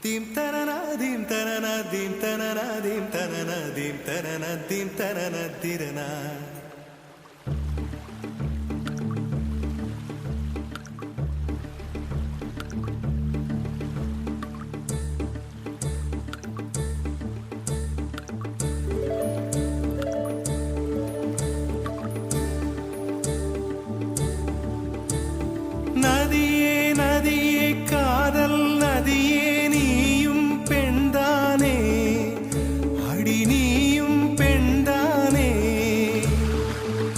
Dim tarana dim tarana dim tarana dim tarana dim tarana dim tarana dirana. நதியே நதியே காதல் நதியே நீயும் பெண்தானே அடி நீயும் பெண்தானே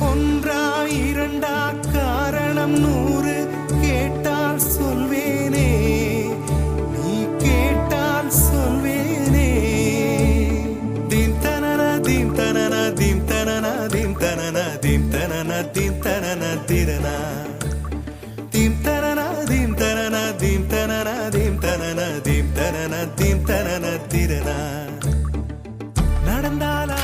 ஒன்றா இரண்டா காரணம் 100 கேட்டால் சொல்வேனே நீ கேட்டால் சொல்வேனே தீம் தனன தீம் தனன தீம் தனன தீம் தனன தீம் தனன தீம் தனன திரனா dim tarana dim tarana dim tarana dim tarana dim tarana dim tarana tirana நடந்தாலா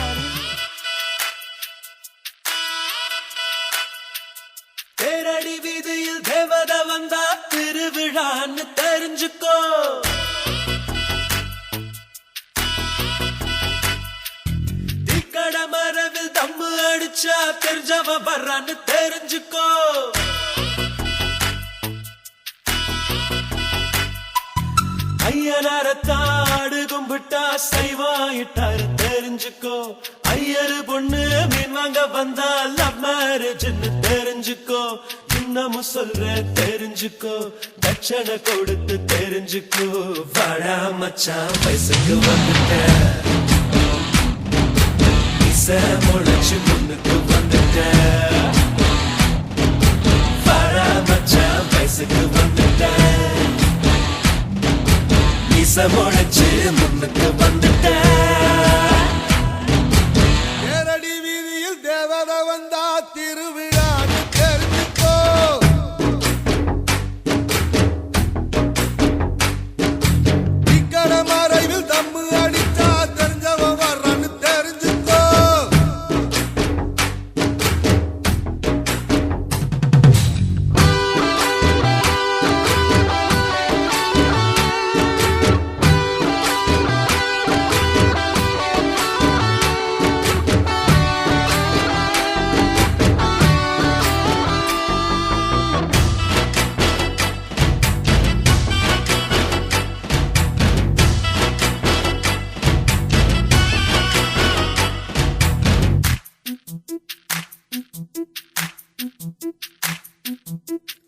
தேரடி வீதியில் தேவதை வந்தா திருவிழான்னு தெரிஞ்சுக்கோ திக்கட மரவில் தம்மு அடிச்சா தெரிஞ்சவ வர்றான்னு தெரிஞ்சுக்கோ ஐயனாரத்தாடு கும்பிட்டா சைவாயிட்டாரு தெரிஞ்சுக்கோ ஐயரு பொண்ணு மீன் வாங்க வந்தா லவ் மேரேஜ்னு தெரிஞ்சுக்கோ இன்னமும் சொல்ற தெரிஞ்சுக்கோ தட்சணை கொடுத்து தெரிஞ்சுக்கோ வாடா மச்சான் வயசுக்கு வந்துட்ட முளைச்சு முன்னுக்கு வந்துட்ட வாடா மச்சான் வயசுக்கு வந்துட்ட முளைச்சு முன்னுக்கு வந்துட்ட நேரடி வீதியில் தேவதை வந்தா திருவிழான்னு தெரிஞ்சுக்கோ இக்கட மறைவில் தம்மு அடிச்சா தெரிஞ்சவன் வர்றான்னு தெரிஞ்சுக்கோ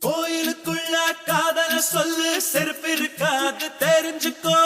கோயிலுக்குள்ள காதல சொல்லு செருப்பு இருக்காது தெரிஞ்சுக்கோ